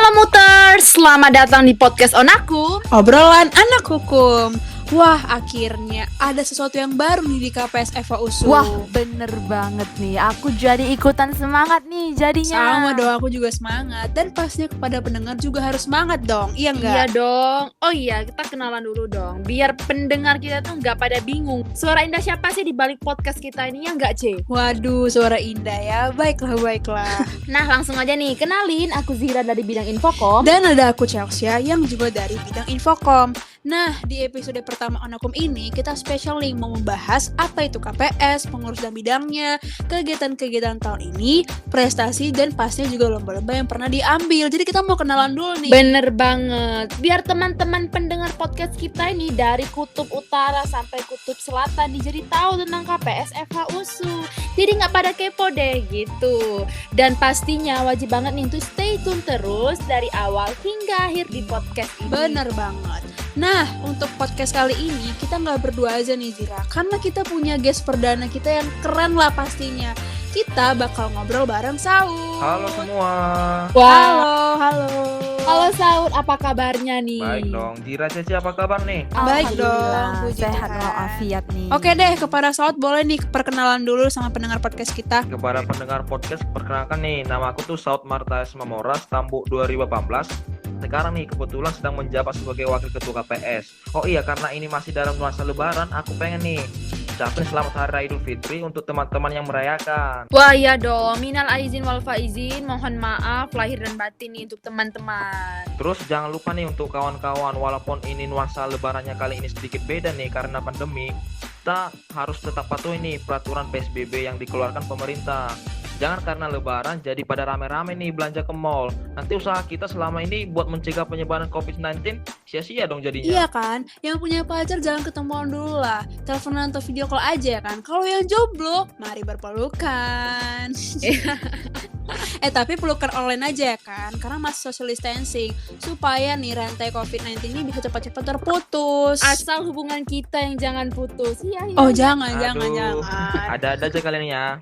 Halo Muters, selamat datang di podcast Onaku. Obrolan anak hukum. Wah, akhirnya ada sesuatu yang baru nih di KPS Eva USU. Wah, bener banget nih. Aku jadi ikutan semangat nih jadinya. Sama dong, aku juga semangat. Dan pastinya kepada pendengar juga harus semangat dong. Iya enggak? Iya dong. Oh iya, kita kenalan dulu dong. Biar pendengar kita tuh nggak pada bingung. Suara indah siapa sih di balik podcast kita ini, ya nggak, C? Waduh, suara indah ya. Baiklah. Nah, langsung aja nih. Kenalin, aku Zira dari bidang Infokom. Dan ada aku Chelsea yang juga dari bidang Infokom. Nah, di episode pertama Onakum ini kita spesial nih mau membahas apa itu KPS, pengurus dan bidangnya, kegiatan-kegiatan tahun ini, prestasi dan pastinya juga lomba-lomba yang pernah diambil. Jadi kita mau kenalan dulu nih. Bener banget. Biar teman-teman pendengar podcast kita ini dari kutub utara sampai kutub selatan nih jadi tahu tentang KPS Eva USU. Jadi nggak pada kepo deh gitu. Dan pastinya wajib banget nih untuk stay tune terus dari awal hingga akhir di podcast ini. Bener banget. Nah, untuk podcast kali ini kita nggak berdua aja nih Zira, karena kita punya guest perdana kita yang keren lah pastinya. Kita bakal ngobrol bareng Saud. Halo semua. Halo. Halo Saud, apa kabarnya nih? Baik dong. Zira Ceci apa kabar nih? Baik dong, Alhamdulillah, puji sehat Tuhan. walafiat nih. Oke deh, kepada Saud boleh nih perkenalan dulu sama pendengar podcast kita. Kepada pendengar podcast, perkenalkan nih, nama aku tuh Saud Martaes Mamoras, Tambuk 2018. Sekarang nih kebetulan sedang menjabat sebagai wakil ketua KPS. Oh iya, karena ini masih dalam nuansa lebaran, aku pengen nih ucapin selamat hari raya Idul Fitri untuk teman-teman yang merayakan. Wah iya dong, minal aizin wal faizin, mohon maaf lahir dan batin nih untuk teman-teman. Terus jangan lupa nih untuk kawan-kawan, walaupun ini nuansa lebarannya kali ini sedikit beda nih karena pandemi, kita harus tetap patuhi nih peraturan PSBB yang dikeluarkan pemerintah. Jangan karena lebaran jadi pada rame-rame nih belanja ke mall. Nanti usaha kita selama ini buat mencegah penyebaran COVID-19 sia-sia dong jadinya. Iya kan, yang punya pacar jangan ketemuan dulu lah, teleponan atau video call aja ya kan. Kalau yang jomblo, mari berpelukan. Tapi pelukan online aja ya kan, karena masih social distancing, supaya nih rantai COVID-19 ini bisa cepat-cepat terputus. Asal hubungan kita yang jangan putus. Iya. Oh jangan. Ada-ada aja kalian ya.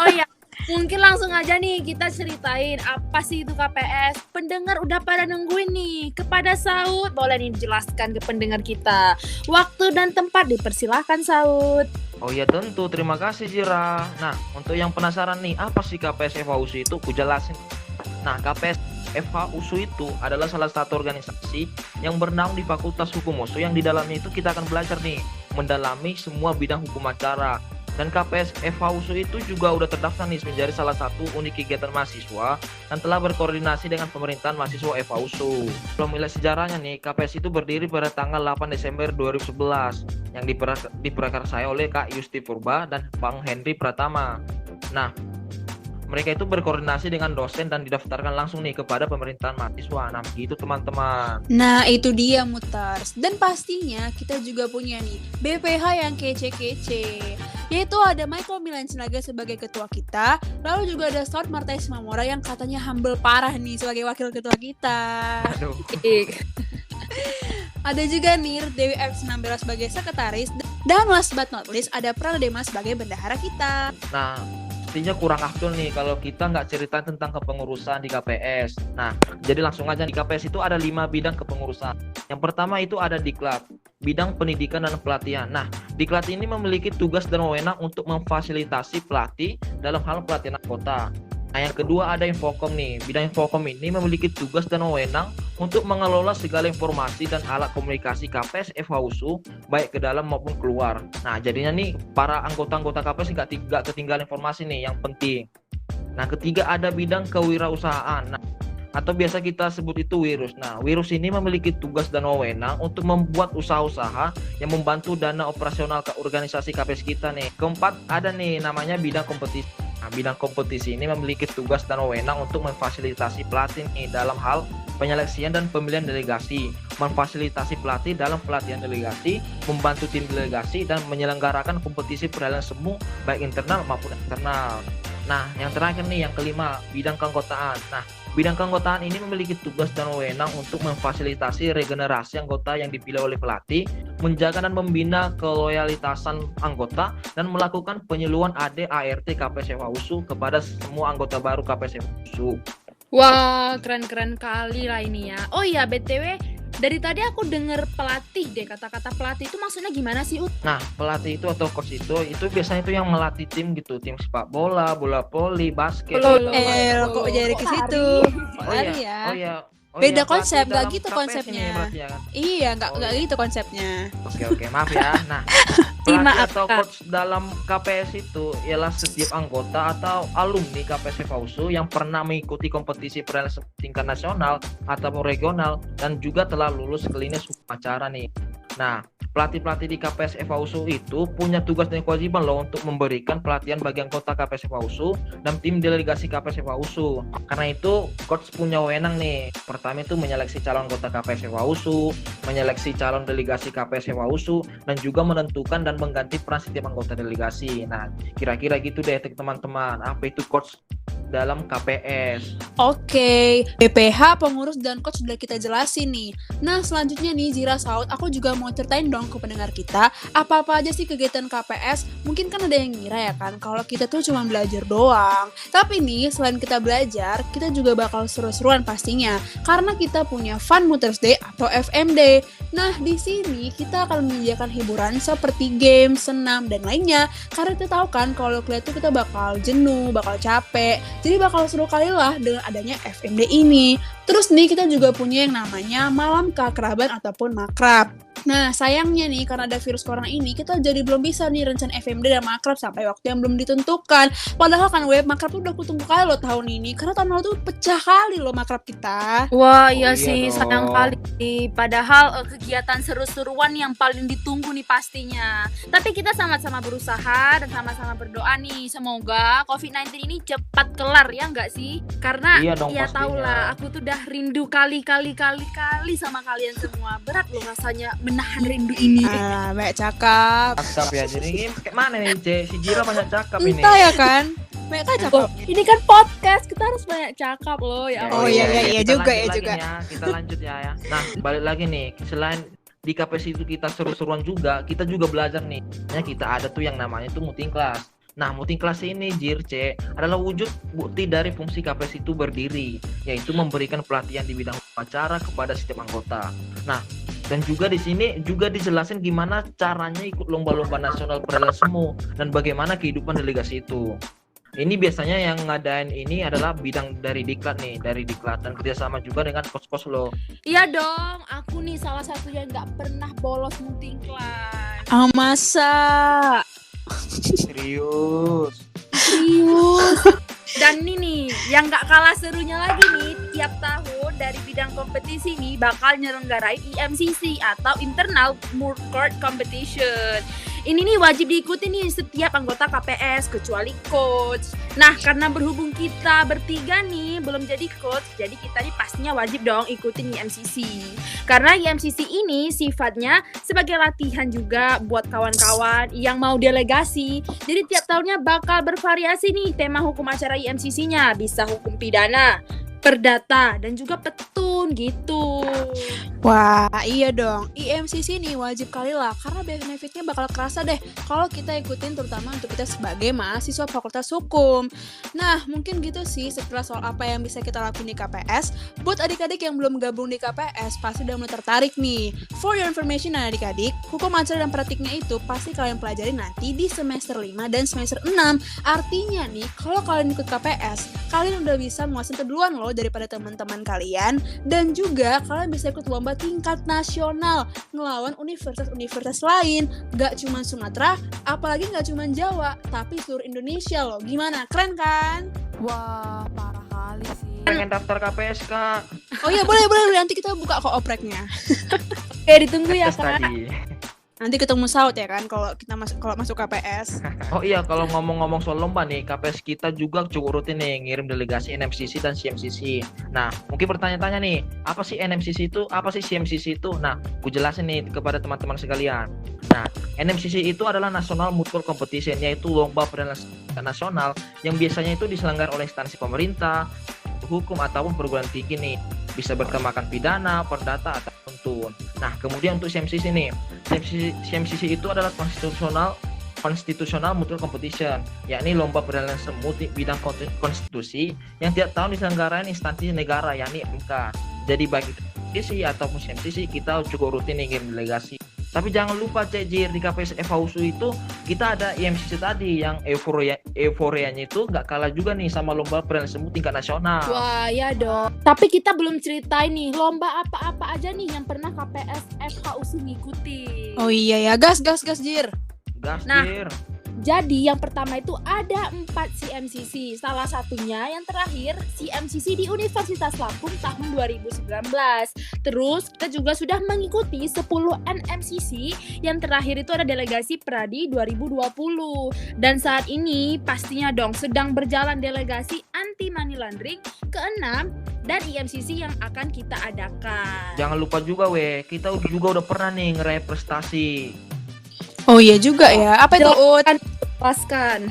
Oh iya. Mungkin langsung aja nih kita ceritain apa sih itu KPS. Pendengar udah pada nungguin nih. Kepada Saud, boleh nih dijelaskan ke pendengar kita. Waktu dan tempat dipersilahkan Saud. Oh iya tentu, terima kasih Zira. Nah, untuk yang penasaran nih, apa sih KPS Eva USU itu? Ku jelasin. Nah, KPS Eva USU itu adalah salah satu organisasi yang bernaung di Fakultas Hukum USU, yang di dalamnya itu kita akan belajar nih mendalami semua bidang hukum acara. Dan KPS Eva USU itu juga udah terdaftar nih menjadi salah satu unit kegiatan mahasiswa dan telah berkoordinasi dengan pemerintahan mahasiswa Eva USU. Kalau melihat sejarahnya nih, KPS itu berdiri pada tanggal 8 Desember 2011 yang diprakarsai oleh Kak Yusti Purba dan Bang Henry Pratama. Nah, mereka itu berkoordinasi dengan dosen dan didaftarkan langsung nih kepada pemerintahan mahasiswa. Nah, begitu teman-teman. Nah itu dia Mutars. Dan pastinya kita juga punya nih BPH yang kece-kece, yaitu ada Michael Milan Sinaga sebagai ketua kita. Lalu juga ada Saud Martaes Mamora yang katanya humble parah nih sebagai wakil ketua kita. Aduh. Ada juga nih Dewi F19 sebagai sekretaris. Dan last but not least ada Pradema sebagai bendahara kita. Nah, pastinya kurang afdol nih kalau kita nggak cerita tentang kepengurusan di KPS. Nah, jadi langsung aja, di KPS itu ada 5 bidang kepengurusan. Yang pertama itu ada Diklat, bidang pendidikan dan pelatihan. Nah, Diklat ini memiliki tugas dan wewenang untuk memfasilitasi pelatih dalam hal pelatihan anggota. Nah, yang kedua ada Infokom nih. Bidang Infokom ini memiliki tugas dan wewenang untuk mengelola segala informasi dan alat komunikasi KPS Eva USU baik ke dalam maupun keluar. Nah, jadinya nih para anggota-anggota KPS nggak ketinggalan informasi nih yang penting. Nah, ketiga ada bidang kewirausahaan. Nah, atau biasa kita sebut itu Wirus. Nah, Wirus ini memiliki tugas dan wewenang untuk membuat usaha-usaha yang membantu dana operasional ke organisasi KPS kita nih. Keempat ada nih namanya bidang kompetisi. Nah, bidang kompetisi ini memiliki tugas dan wewenang untuk memfasilitasi pelatih nih dalam hal penyeleksian dan pemilihan delegasi, memfasilitasi pelatih dalam pelatihan delegasi, membantu tim delegasi, dan menyelenggarakan kompetisi perhelatan semu baik internal maupun eksternal. Nah, yang terakhir nih, yang kelima, bidang keanggotaan. Nah, bidang keanggotaan ini memiliki tugas dan wewenang untuk memfasilitasi regenerasi anggota yang dipilih oleh pelatih, menjaga dan membina keloyalitasan anggota, dan melakukan penyuluhan AD ART KPS Eva USU kepada semua anggota baru KPS Eva USU. Wah, keren-keren kali lah ini ya. Oh iya, BTW, dari tadi aku denger pelatih deh. Kata-kata pelatih itu maksudnya gimana sih, Ut? Nah, pelatih itu atau coach itu biasanya itu yang melatih tim gitu, tim sepak bola, bola voli, basket. Loh, gitu. Kok jadi ke situ? Oh Lari iya, ya. oh iya. Oh Beda iya, pelatih konsep, nggak dalam gitu KPS ini konsepnya. berarti ya kan? Iya, nggak Oh, gitu konsepnya. Oke, maaf ya. Nah, Ih, pelatih maaf, atau Kak. coach dalam KPS itu ialah setiap anggota atau alumni KPS FAUSU yang pernah mengikuti kompetisi perairan tingkat nasional ataupun regional dan juga telah lulus klinis hukum acara nih. Nah, pelatih-pelatih di KPS FAUSU itu punya tugas dan kewajiban loh untuk memberikan pelatihan bagi anggota KPS FAUSU dan tim delegasi KPS FAUSU. Karena itu coach punya wewenang nih. Pertama itu menyeleksi calon anggota KPS FAUSU, menyeleksi calon delegasi KPS FAUSU, dan juga menentukan dan mengganti peran setiap anggota delegasi. Nah, kira-kira gitu deh teman-teman. Apa itu coach dalam KPS? Oke, BPH, pengurus, dan coach sudah kita jelasin nih. Nah, selanjutnya nih, Zira Saud, aku juga mau ceritain dong ke pendengar kita, apa-apa aja sih kegiatan KPS? Mungkin kan ada yang ngira ya kan, kalau kita tuh cuma belajar doang. Tapi nih, selain kita belajar, kita juga bakal seru-seruan pastinya, karena kita punya Fun Mothers Day atau FMD. Nah, di sini kita akan menyediakan hiburan seperti game, senam, dan lainnya. Karena kita tahu kan, kalau kuliah tuh kita bakal jenuh, bakal capek. Jadi bakal seru kali lah dengan adanya FMD ini. Terus nih kita juga punya yang namanya malam keakraban ataupun makrab. Nah, sayangnya nih karena ada virus corona ini kita jadi belum bisa nih rencana FMD dan makrab sampai waktu yang belum ditentukan. Padahal kan web makrab tuh udah kutunggu kali loh tahun ini karena tahun lalu tuh pecah kali loh makrab kita. Wah, Oh, iya iya sih, dong. sayang kali nih. Padahal kegiatan seru-seruan yang paling ditunggu nih pastinya. Tapi kita sama-sama berusaha dan sama-sama berdoa nih. Semoga COVID-19 ini cepat kelar, ya nggak sih? Karena Iya dong, ya pastinya. tau lah, aku tuh udah rindu kali sama kalian semua. Berat loh rasanya menahan rindu ini. Banyak cakap. Cakap ya. Jadi ini kayak mana nih, C? Si Jira banyak cakap ini. Entah ya kan? Banyak kan Oh, cakap. ini kan podcast, kita harus banyak cakap loh ya. Oh, iya, kita juga, lanjut ya lagi juga. nih ya. Kita lanjut ya. Nah, balik lagi nih. Selain di KPS itu kita seru-seruan juga, kita juga belajar nih. Nah, kita ada tuh yang namanya itu muting kelas. Nah, muting kelas ini, Jir, C, adalah wujud bukti dari fungsi KPS itu berdiri, yaitu memberikan pelatihan di bidang upacara kepada setiap anggota. Nah, dan juga di sini juga dijelasin gimana caranya ikut lomba-lomba nasional perairan semu dan bagaimana kehidupan delegasi itu. Ini biasanya yang ngadain ini adalah bidang dari Diklat nih, dari Diklat dan kerjasama juga dengan kos-kos lo. Iya dong, aku nih salah satu yang nggak pernah bolos muting kelas. Masa? Serius. Serius. Dan ini nih, yang gak kalah serunya lagi nih, tiap tahun dari bidang kompetisi nih bakal nyelenggarain IMCC atau Internal Moot Court Competition. Ini nih wajib diikuti nih setiap anggota KPS kecuali coach. Nah, karena berhubung kita bertiga nih belum jadi coach, jadi kita nih pastinya wajib dong ikutin IMCC. Karena IMCC ini sifatnya sebagai latihan juga buat kawan-kawan yang mau delegasi. Jadi tiap tahunnya bakal bervariasi nih tema hukum acara IMCC-nya. Bisa hukum pidana, perdata, dan juga petun gitu. Wah, iya dong. IMCC nih wajib kali lah karena benefitnya bakal kerasa deh kalau kita ikutin, terutama untuk kita sebagai mahasiswa Fakultas Hukum. Nah, mungkin gitu sih setelah soal apa yang bisa kita lakuin di KPS. Buat adik-adik yang belum gabung di KPS, pasti udah mulai tertarik nih. For your information adik-adik, hukum acara dan praktiknya itu pasti kalian pelajari nanti di semester 5 dan semester 6. Artinya nih, kalau kalian ikut KPS, kalian udah bisa menguasai duluan loh daripada teman-teman kalian. Dan juga kalian bisa ikut lomba tingkat nasional ngelawan universitas-universitas lain. Gak cuma Sumatera, apalagi gak cuma Jawa, tapi seluruh Indonesia loh. Gimana? Keren kan? Wah, parah kali sih. Pengen daftar KPS, Kak. Oh iya, boleh. Nanti kita buka kok opreknya. Oke, ditunggu ya Tes Kak. tadi. Nanti ketemu Saud ya kan kalau kita masuk KPS. Oh iya, kalau ngomong-ngomong soal lomba nih, KPS kita juga cukup rutin nih ngirim delegasi NMCC dan CMCC. Nah, mungkin pertanyaan-tanya nih, apa sih NMCC itu? Apa sih CMCC itu? Nah, gue jelasin nih kepada teman-teman sekalian. Nah, NMCC itu adalah National Mutual Competition, yaitu lomba perairan nasional yang biasanya itu diselenggarakan oleh instansi pemerintah, hukum ataupun perguruan tinggi nih. Bisa bertemakan pidana, perdata atau tuntun. Nah, kemudian untuk CMCC nih, CMCC itu adalah Constitutional Constitutional Mutual Competition, yakni lomba peralihan semut di bidang konstitusi yang tiap tahun diselenggarakan instansi negara, yakni MK. Jadi baik itu MCC ataupun CMCC, kita cukup rutin nih game delegasi. Tapi jangan lupa Cek Jir, di KPS FH USU itu kita ada IMCC tadi yang euforianya itu nggak kalah juga nih sama lomba peralihan semut tingkat nasional. Wah, ya dong. Tapi kita belum ceritain nih lomba apa-apa aja nih yang pernah KPS FH USU ngikuti. Oh iya ya, gas Jir. Gas Nah, Jir. Jadi yang pertama itu ada 4 CMCC. Salah satunya yang terakhir CMCC di Universitas Lampung tahun 2019. Terus kita juga sudah mengikuti 10 NMCC. Yang terakhir itu ada delegasi Pradi 2020. Dan saat ini pastinya dong sedang berjalan delegasi anti money laundering ke-6 dan IMCC yang akan kita adakan. Jangan lupa juga kita juga udah pernah nih ngeraih prestasi. Oh iya juga ya. Apa itu, Ut? Lepaskan.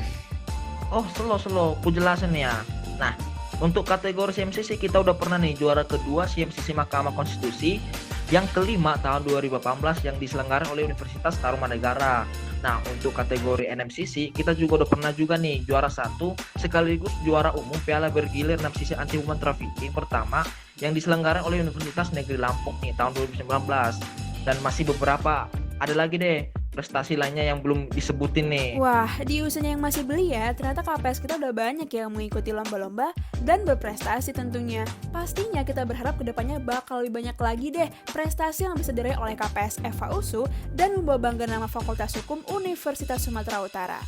Oh, slow, ku jelasin ya. Nah, untuk kategori CMCC kita udah pernah nih juara kedua CMCC Mahkamah Konstitusi yang kelima tahun 2018 yang diselenggarakan oleh Universitas Tarumanegara. Nah, untuk kategori NMCC kita juga udah pernah juga nih juara 1 sekaligus juara umum Piala Bergilir NMCC Anti Human Trafficking pertama yang diselenggarakan oleh Universitas Negeri Lampung nih tahun 2019. Dan masih beberapa ada lagi deh prestasi lainnya yang belum disebutin nih. Wah, di usianya yang masih belia, ternyata KPS kita udah banyak yang mengikuti lomba-lomba dan berprestasi tentunya. Pastinya kita berharap kedepannya bakal lebih banyak lagi deh prestasi yang bisa diraih oleh KPS FH USU dan membawa bangga nama Fakultas Hukum Universitas Sumatera Utara.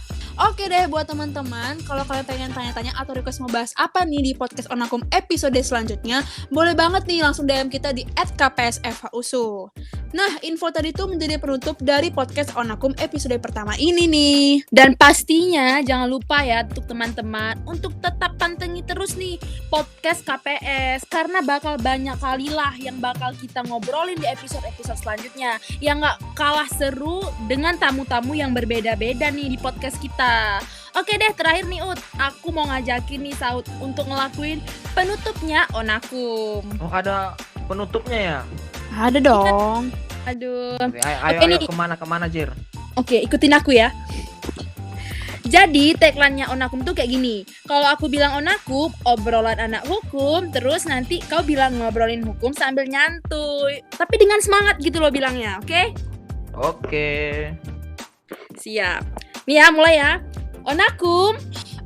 Oke deh buat teman-teman, kalau kalian pengen tanya-tanya atau request mau bahas apa nih di podcast Onakum episode selanjutnya, boleh banget nih langsung DM kita di @kpsfhusu. Nah, info tadi tuh menjadi penutup dari podcast Onakum episode pertama ini nih. Dan pastinya jangan lupa ya untuk teman-teman untuk tetap pantengin terus nih podcast KPS karena bakal banyak kali lah yang bakal kita ngobrolin di episode-episode selanjutnya yang gak kalah seru dengan tamu-tamu yang berbeda-beda nih di podcast kita. Oke deh, terakhir nih Ut, aku mau ngajakin nih Saud untuk ngelakuin penutupnya Onakum. Oh, ada penutupnya ya? Ada dong. Aduh. Ayo kemana Jir? Oke, ikutin aku ya. Jadi tagline-nya Onakum tuh kayak gini. Kalau aku bilang Onakum, obrolan anak hukum, terus nanti kau bilang ngobrolin hukum sambil nyantuy. Tapi dengan semangat gitu loh bilangnya, oke? Oke. Siap. Nih ya, mulai ya. Onakum,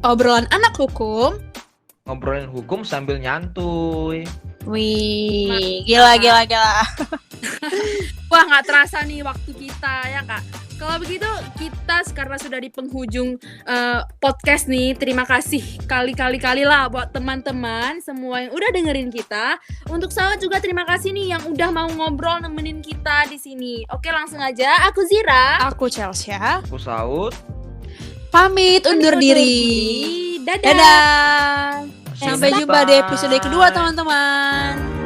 Obrolan anak hukum. Ngobrolin hukum sambil nyantuy. Wih, gila. wah nggak terasa nih waktu kita ya Kak. Kalau begitu kita karena sudah di penghujung podcast nih, terima kasih kali lah buat teman-teman semua yang udah dengerin kita. Untuk Saud juga terima kasih nih yang udah mau ngobrol nemenin kita di sini. Oke, langsung aja. Aku Zira. Aku Chelsea. Aku Saud. Pamit undur diri. Dadah. Dadah. Sampai Bye. jumpa di episode kedua teman-teman.